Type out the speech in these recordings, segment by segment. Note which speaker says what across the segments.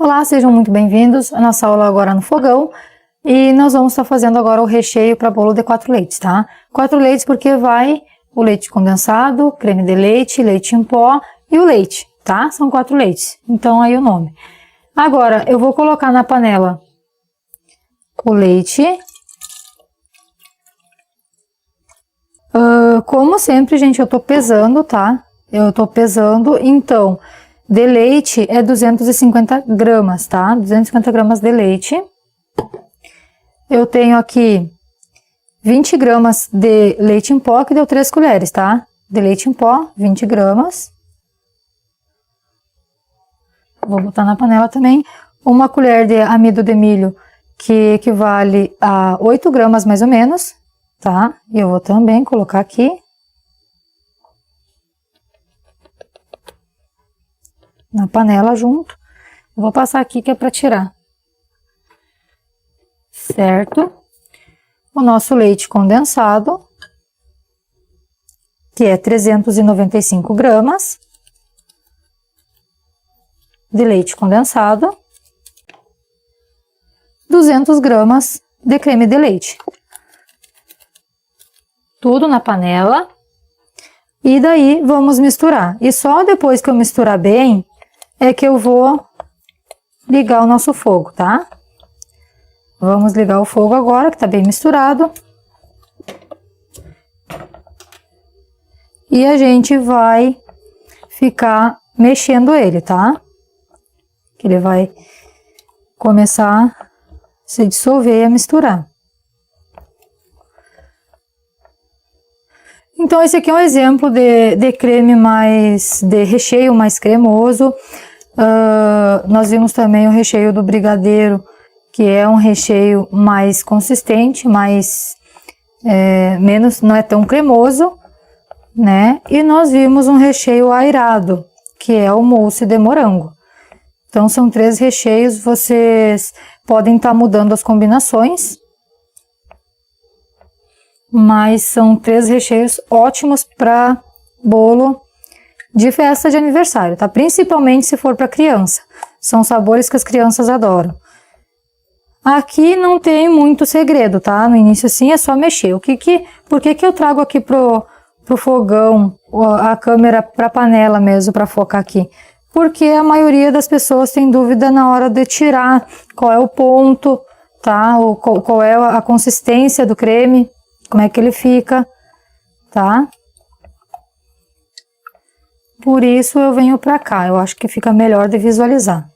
Speaker 1: Olá, sejam muito bem-vindos à nossa aula agora no fogão e nós vamos estar fazendo agora o recheio para bolo de 4 leites, tá? 4 leites porque vai o leite condensado, creme de leite, leite em pó e o leite, tá? São 4 leites, então aí o nome. Agora, eu vou colocar na panela o leite. Como sempre, gente, eu tô pesando, tá? Eu tô pesando, então... De leite é 250 gramas, tá? 250 gramas de leite. Eu tenho aqui 20 gramas de leite em pó, que deu 3 colheres, tá? De leite em pó, 20 gramas. Vou botar na panela também. Uma colher de amido de milho, que equivale a 8 gramas mais ou menos, tá? E eu vou também colocar aqui. Na panela junto. Eu vou passar aqui que é para tirar. Certo? O nosso leite condensado, que é 395 gramas de leite condensado. 200 gramas de creme de leite. Tudo na panela. E daí vamos misturar. E só depois que eu misturar bem, é que eu vou ligar o nosso fogo, tá? Vamos ligar o fogo agora, que tá bem misturado. E a gente vai ficar mexendo ele, tá? Que ele vai começar a se dissolver e a misturar. Então, esse aqui é um exemplo de creme de recheio mais cremoso. Nós vimos também o recheio do brigadeiro, que é um recheio mais consistente, não é tão cremoso, né? E nós vimos um recheio aerado, que é o mousse de morango. Então, são 3 recheios, vocês podem estar mudando as combinações, mas são 3 recheios ótimos para bolo de festa de aniversário, tá? Principalmente se for para criança. São sabores que as crianças adoram. Aqui não tem muito segredo, tá? No início assim é só mexer. Por que eu trago aqui pro fogão a câmera para panela mesmo, para focar aqui? Porque a maioria das pessoas tem dúvida na hora de tirar qual é o ponto, tá? Qual é a consistência do creme, como é que ele fica, tá? Por isso eu venho pra cá, eu acho que fica melhor de visualizar.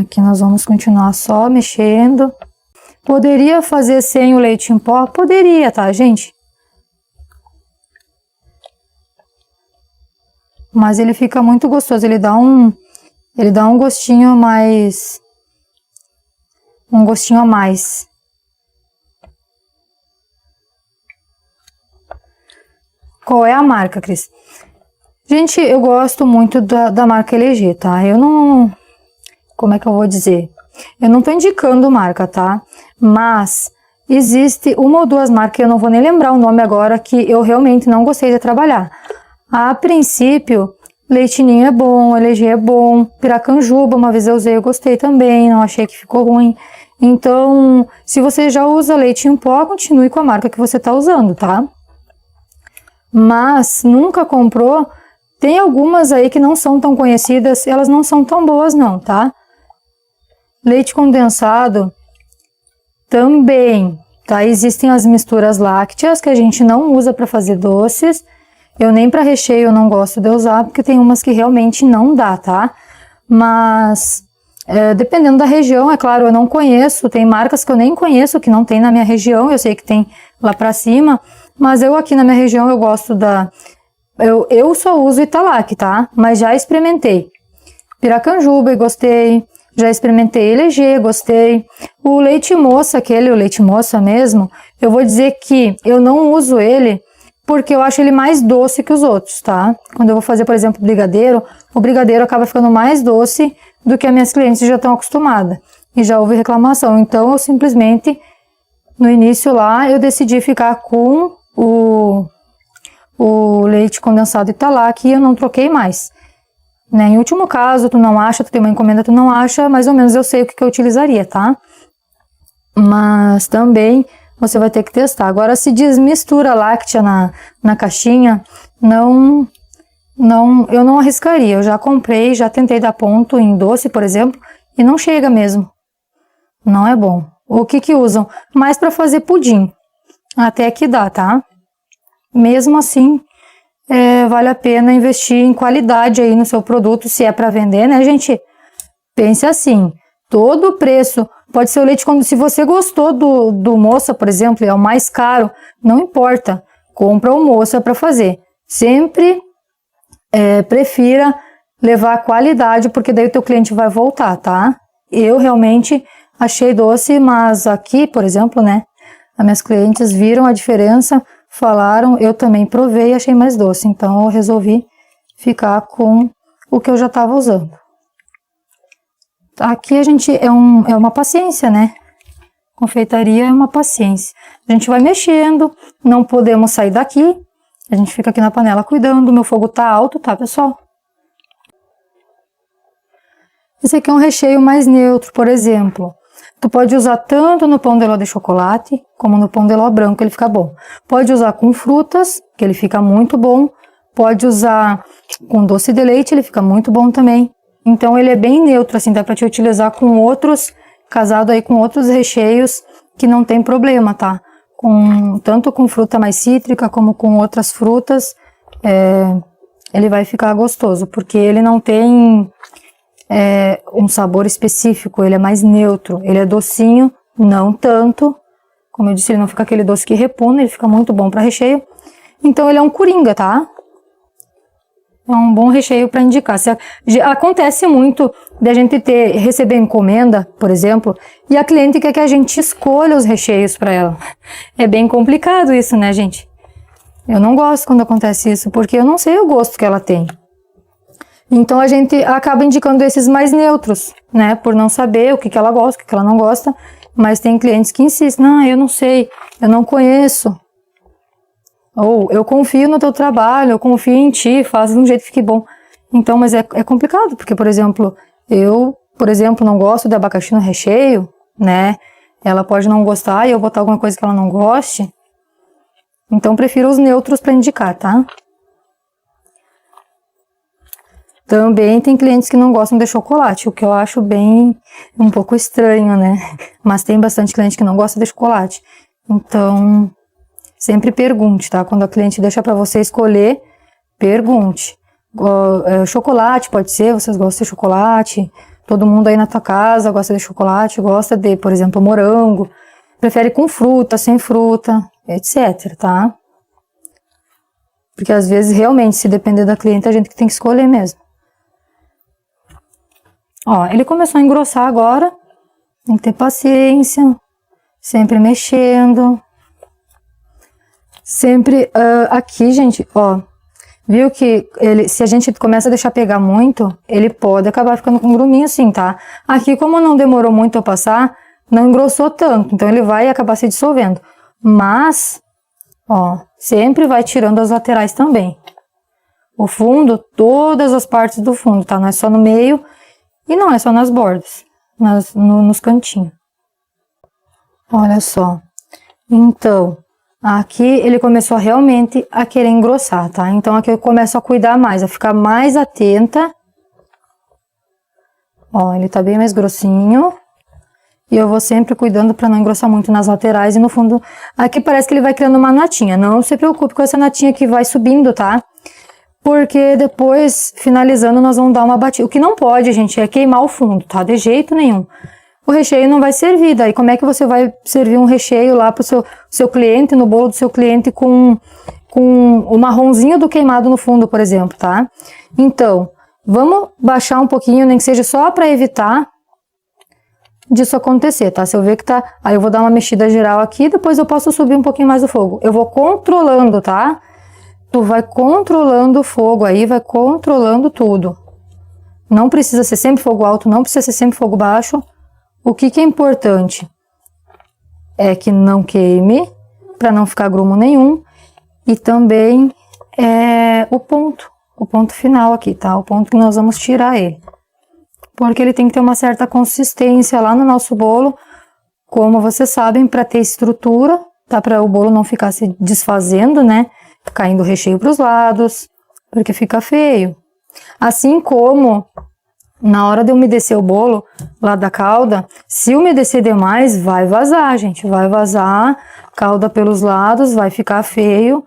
Speaker 1: Aqui nós vamos continuar só mexendo. Poderia fazer sem o leite em pó? Poderia, tá, gente? Mas ele fica muito gostoso, ele dá um gostinho mais... Um gostinho a mais. Qual é a marca, Cris? Gente, eu gosto muito da marca LG, tá? Eu não... Como é que eu vou dizer? Eu não tô indicando marca, tá? Mas existe uma ou 2 marcas, eu não vou nem lembrar o nome agora, que eu realmente não gostei de trabalhar. A princípio, Leite Ninho é bom, LG é bom, Piracanjuba, uma vez eu usei, eu gostei também, não achei que ficou ruim. Então, se você já usa leite em pó, continue com a marca que você tá usando, tá? Mas nunca comprou, tem algumas aí que não são tão conhecidas, elas não são tão boas não, tá? Leite condensado também, tá? Existem as misturas lácteas que a gente não usa para fazer doces. Eu nem para recheio eu não gosto de usar, porque tem umas que realmente não dá, tá? Mas dependendo da região, é claro, eu não conheço, tem marcas que eu nem conheço, que não tem na minha região, eu sei que tem lá para cima. Mas eu aqui na minha região eu gosto eu só uso Italac, tá? Mas já experimentei Piracanjuba e gostei. Já experimentei LG, gostei. O leite moça, o leite moça mesmo, eu vou dizer que eu não uso ele porque eu acho ele mais doce que os outros, tá? Quando eu vou fazer, por exemplo, brigadeiro, o brigadeiro acaba ficando mais doce do que as minhas clientes já estão acostumadas. E já houve reclamação. Então, eu simplesmente, no início lá, eu decidi ficar com o leite condensado Italac e eu não troquei mais. né? Em último caso, tu não acha, tu tem uma encomenda, tu não acha, mais ou menos eu sei o que eu utilizaria, tá? Mas também você vai ter que testar. Agora, se diz mistura láctea na caixinha, eu não arriscaria. Eu já comprei, já tentei dar ponto em doce, por exemplo, e não chega mesmo. Não é bom. O que usam? Mais para fazer pudim. Até que dá, tá? Mesmo assim, vale a pena investir em qualidade aí no seu produto, se é para vender, né, gente? Pense assim, todo o preço, pode ser o leite, se você gostou do Moça, por exemplo, é o mais caro, não importa, compra o Moça para fazer. Sempre prefira levar a qualidade, porque daí o teu cliente vai voltar, tá? Eu realmente achei doce, mas aqui, por exemplo, né, as minhas clientes viram a diferença, falaram, eu também provei e achei mais doce, então eu resolvi ficar com o que eu já estava usando. Aqui a gente é uma paciência, né? Confeitaria é uma paciência. A gente vai mexendo, não podemos sair daqui, a gente fica aqui na panela cuidando, meu fogo tá alto, tá, pessoal? Esse aqui é um recheio mais neutro, por exemplo. Tu pode usar tanto no pão de ló de chocolate, como no pão de ló branco, ele fica bom. Pode usar com frutas, que ele fica muito bom. Pode usar com doce de leite, ele fica muito bom também. Então ele é bem neutro, assim, dá pra te utilizar com outros, casado aí com outros recheios, que não tem problema, tá? Tanto com fruta mais cítrica, como com outras frutas, ele vai ficar gostoso, porque ele não tem um sabor específico, ele é mais neutro, ele é docinho, não tanto, como eu disse, ele não fica aquele doce que repugna, ele fica muito bom para recheio, então ele é um coringa, tá? É um bom recheio para indicar. Acontece muito de a gente receber encomenda, por exemplo, e a cliente quer que a gente escolha os recheios para ela. É bem complicado isso, né, gente? Eu não gosto quando acontece isso, porque eu não sei o gosto que ela tem. Então a gente acaba indicando esses mais neutros, né? Por não saber o que ela gosta, o que ela não gosta. Mas tem clientes que insistem, não, eu não sei, eu não conheço. Ou eu confio no teu trabalho, eu confio em ti, faz de um jeito que fique bom. Então, mas é complicado, porque, por exemplo, eu, não gosto de abacaxi no recheio, né? Ela pode não gostar e eu botar alguma coisa que ela não goste. Então, prefiro os neutros para indicar, tá? Também tem clientes que não gostam de chocolate, o que eu acho um pouco estranho, né? Mas tem bastante cliente que não gosta de chocolate. Então, sempre pergunte, tá? Quando a cliente deixa para você escolher, pergunte. Chocolate pode ser, vocês gostam de chocolate? Todo mundo aí na tua casa gosta de chocolate, gosta de, por exemplo, morango. Prefere com fruta, sem fruta, etc, tá? Porque às vezes, realmente, se depender da cliente, a gente tem que escolher mesmo. Ó, ele começou a engrossar agora. Tem que ter paciência. Sempre mexendo. Sempre aqui, gente, ó. Viu que se a gente começa a deixar pegar muito, ele pode acabar ficando com um gruminho assim, tá? Aqui, como não demorou muito a passar, não engrossou tanto. Então, ele vai acabar se dissolvendo. Mas, ó, sempre vai tirando as laterais também. O fundo, todas as partes do fundo, tá? Não é só no meio e não é só nas bordas, nos cantinhos. Olha só. Então, aqui ele começou realmente a querer engrossar, tá? Então, aqui eu começo a cuidar mais, a ficar mais atenta. Ó, ele tá bem mais grossinho. E eu vou sempre cuidando para não engrossar muito nas laterais e no fundo. Aqui parece que ele vai criando uma natinha. Não se preocupe com essa natinha que vai subindo, tá? Porque depois, finalizando, nós vamos dar uma batida. O que não pode, gente, é queimar o fundo, tá? De jeito nenhum. O recheio não vai servir. Daí, como é que você vai servir um recheio lá pro seu cliente, no bolo do seu cliente, com o marronzinho do queimado no fundo, por exemplo, tá? Então, vamos baixar um pouquinho, nem que seja só para evitar disso acontecer, tá? Se eu ver que tá... Aí eu vou dar uma mexida geral aqui, depois eu posso subir um pouquinho mais o fogo. Eu vou controlando, tá? Tu vai controlando o fogo aí, vai controlando tudo. Não precisa ser sempre fogo alto, não precisa ser sempre fogo baixo. O que é importante é que não queime, para não ficar grumo nenhum. E também o ponto. o ponto final aqui, tá? O ponto que nós vamos tirar ele. Porque ele tem que ter uma certa consistência lá no nosso bolo, como vocês sabem, para ter estrutura, tá? Para o bolo não ficar se desfazendo, né? Caindo o recheio para os lados, porque fica feio. Assim como na hora de umedecer o bolo lá da calda, se umedecer demais, vai vazar, gente. Vai vazar calda pelos lados, vai ficar feio.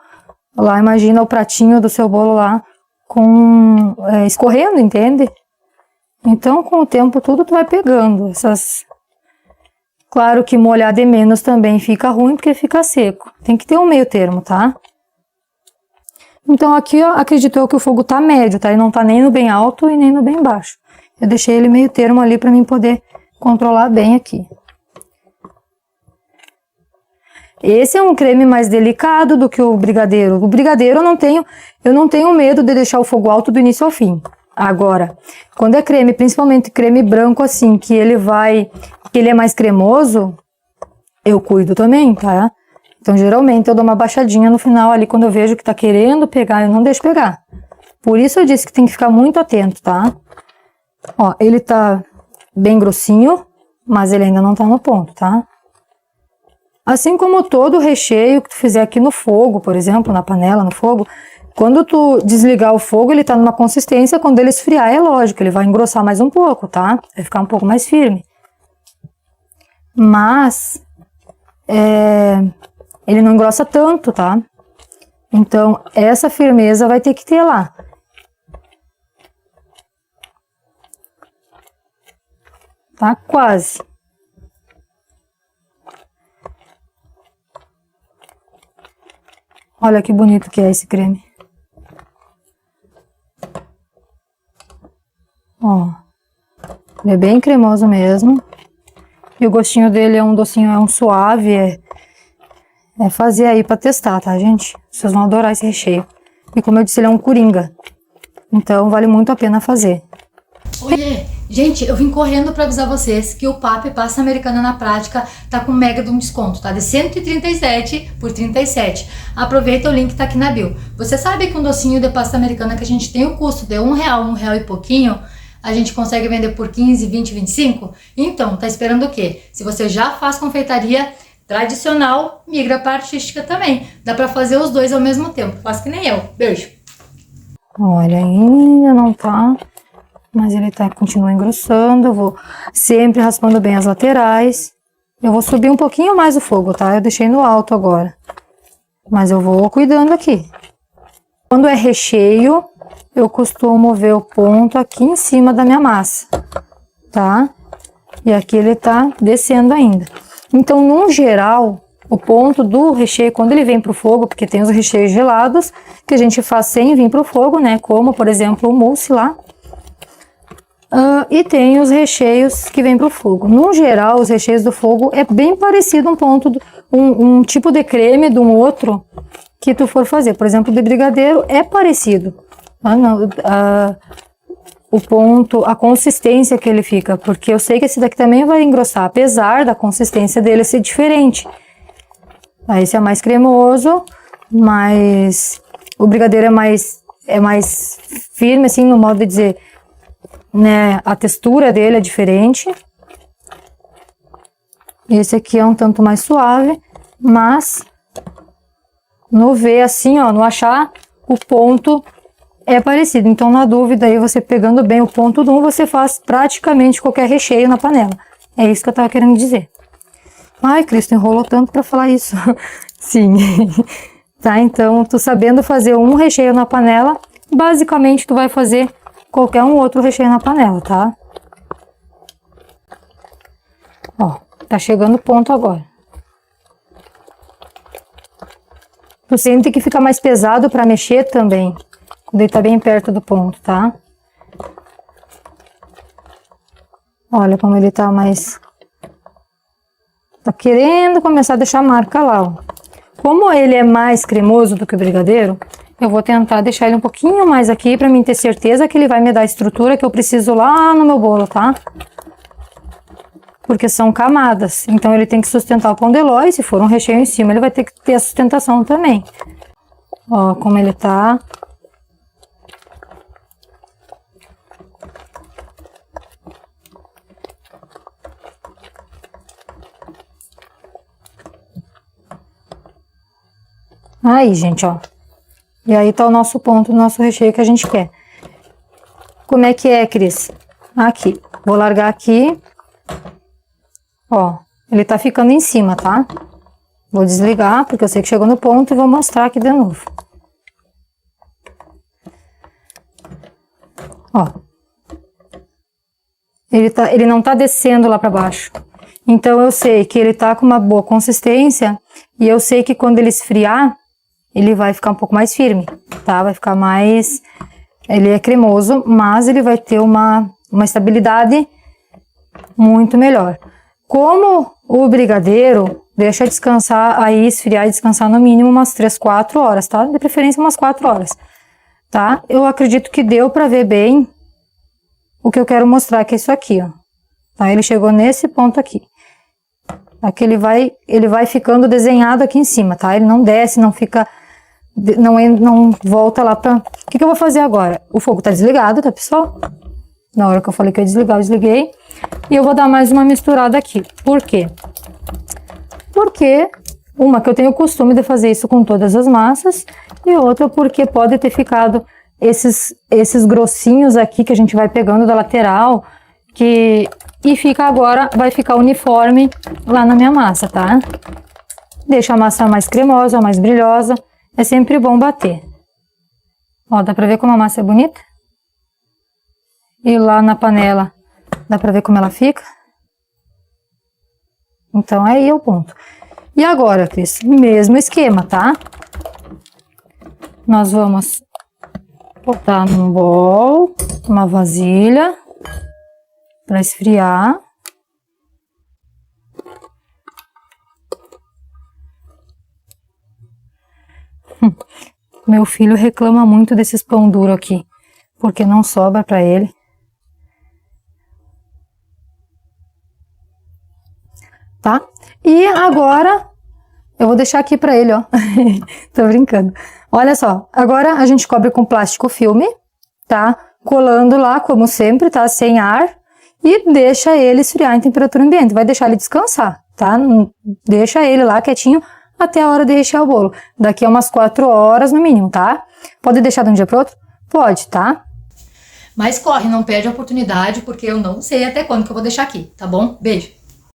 Speaker 1: Lá, imagina o pratinho do seu bolo lá com escorrendo, entende? Então, com o tempo, tudo tu vai pegando. Claro que molhar de menos também fica ruim, porque fica seco. Tem que ter um meio termo, tá? Então, aqui, ó, acredito eu que o fogo tá médio, tá? Ele não tá nem no bem alto e nem no bem baixo. Eu deixei ele meio termo ali para mim poder controlar bem aqui. Esse é um creme mais delicado do que o brigadeiro. O brigadeiro eu não tenho medo de deixar o fogo alto do início ao fim. Agora, quando é creme, principalmente creme branco assim, que ele é mais cremoso, eu cuido também, tá? Então, geralmente eu dou uma baixadinha no final ali quando eu vejo que tá querendo pegar, eu não deixo pegar. Por isso eu disse que tem que ficar muito atento, tá? Ó, ele tá bem grossinho, mas ele ainda não tá no ponto, tá? Assim como todo o recheio que tu fizer aqui no fogo, por exemplo, na panela, no fogo, quando tu desligar o fogo, ele tá numa consistência, quando ele esfriar, é lógico, ele vai engrossar mais um pouco, tá? Vai ficar um pouco mais firme. Mas, ele não engrossa tanto, tá? Então, essa firmeza vai ter que ter lá. Tá quase. Olha que bonito que é esse creme. Ó, ele é bem cremoso mesmo. E o gostinho dele é um docinho, é um suave, é fazer aí pra testar, tá, gente? Vocês vão adorar esse recheio. E como eu disse, ele é um coringa. Então, vale muito a pena fazer.
Speaker 2: Oiê! Gente, eu vim correndo para avisar vocês que o PAP Pasta Americana na Prática tá com mega de um desconto, tá? De 137 por 37. Aproveita, o link tá aqui na bio. Você sabe que um docinho de pasta americana que a gente tem o custo de R$1, R$1 e pouquinho, a gente consegue vender por 15, 20, 25? Então, tá esperando o quê? Se você já faz confeitaria tradicional, migra para artística também. Dá para fazer os dois ao mesmo tempo. Faz que nem eu. Beijo!
Speaker 1: Olha, ainda não tá... Mas ele continua engrossando, eu vou sempre raspando bem as laterais. Eu vou subir um pouquinho mais o fogo, tá? Eu deixei no alto agora. Mas eu vou cuidando aqui. Quando é recheio, eu costumo ver o ponto aqui em cima da minha massa, tá? E aqui ele tá descendo ainda. Então, no geral, o ponto do recheio, quando ele vem pro fogo, porque tem os recheios gelados, que a gente faz sem vir pro fogo, né? Como, por exemplo, o mousse lá. E tem os recheios que vêm para o fogo. No geral, os recheios do fogo é bem parecido um tipo de creme de um outro que tu for fazer. Por exemplo, de brigadeiro é parecido. O ponto, a consistência que ele fica, porque eu sei que esse daqui também vai engrossar, apesar da consistência dele ser diferente. Esse é mais cremoso, mas o brigadeiro é mais firme, assim, no modo de dizer... Né, a textura dele é diferente. Esse aqui é um tanto mais suave, mas no ver assim, ó, no achar, o ponto é parecido. Então, na dúvida aí, você pegando bem o ponto do um, você faz praticamente qualquer recheio na panela. É isso que eu tava querendo dizer. Ai, Cristo, enrolou tanto pra falar isso. Sim. Tá, então, tu sabendo fazer um recheio na panela, basicamente tu vai fazer qualquer um outro recheio na panela, tá? Ó, tá chegando o ponto agora. Tu sente que fica mais pesado pra mexer também, quando ele tá bem perto do ponto, tá? Olha como ele tá mais... Tá querendo começar a deixar marca lá, ó. Como ele é mais cremoso do que o brigadeiro, eu vou tentar deixar ele um pouquinho mais aqui pra mim ter certeza que ele vai me dar a estrutura que eu preciso lá no meu bolo, tá? Porque são camadas, então ele tem que sustentar o pão de ló e se for um recheio em cima, ele vai ter que ter a sustentação também. Ó, como ele tá Aí, gente, ó. E aí tá o nosso ponto, o nosso recheio que a gente quer. Como é que é, Cris? Aqui. Vou largar aqui. Ó, ele tá ficando em cima, tá? Vou desligar, porque eu sei que chegou no ponto e vou mostrar aqui de novo. Ó. Ele não tá descendo lá pra baixo. Então, eu sei que ele tá com uma boa consistência e eu sei que quando ele esfriar, ele vai ficar um pouco mais firme, tá? Vai ficar mais... Ele é cremoso, mas ele vai ter uma estabilidade muito melhor. Como o brigadeiro, deixa descansar aí, esfriar e descansar no mínimo umas 3, 4 horas, tá? De preferência umas 4 horas, tá? Eu acredito que deu pra ver bem o que eu quero mostrar, que é isso aqui, ó. Tá? Ele chegou nesse ponto aqui. Aqui ele vai ficando desenhado aqui em cima, tá? Ele não desce, não fica... Não volta lá pra... O que eu vou fazer agora? O fogo tá desligado, tá, pessoal? Na hora que eu falei que eu ia desligar, eu desliguei. E eu vou dar mais uma misturada aqui. Por quê? Porque, uma, que eu tenho o costume de fazer isso com todas as massas. E outra, porque pode ter ficado esses grossinhos aqui que a gente vai pegando da lateral. E fica agora, vai ficar uniforme lá na minha massa, tá? Deixa a massa mais cremosa, mais brilhosa. É sempre bom bater. Ó, dá pra ver como a massa é bonita? E lá na panela, dá pra ver como ela fica? Então, aí é o ponto. E agora, Cris, mesmo esquema, tá? Nós vamos botar num bowl, uma vasilha, pra esfriar. Meu filho reclama muito desses pão duro aqui, porque não sobra pra ele. Tá? E agora, eu vou deixar aqui pra ele, ó. Tô brincando. Olha só, agora a gente cobre com plástico filme, tá? Colando lá, como sempre, tá? Sem ar. E deixa ele esfriar em temperatura ambiente. Vai deixar ele descansar, tá? Deixa ele lá quietinho até a hora de rechear o bolo. Daqui a umas 4 horas no mínimo, tá? Pode deixar de um dia pro outro? Pode, tá?
Speaker 2: Mas corre, não perde a oportunidade, porque eu não sei até quando que eu vou deixar aqui, tá bom? Beijo!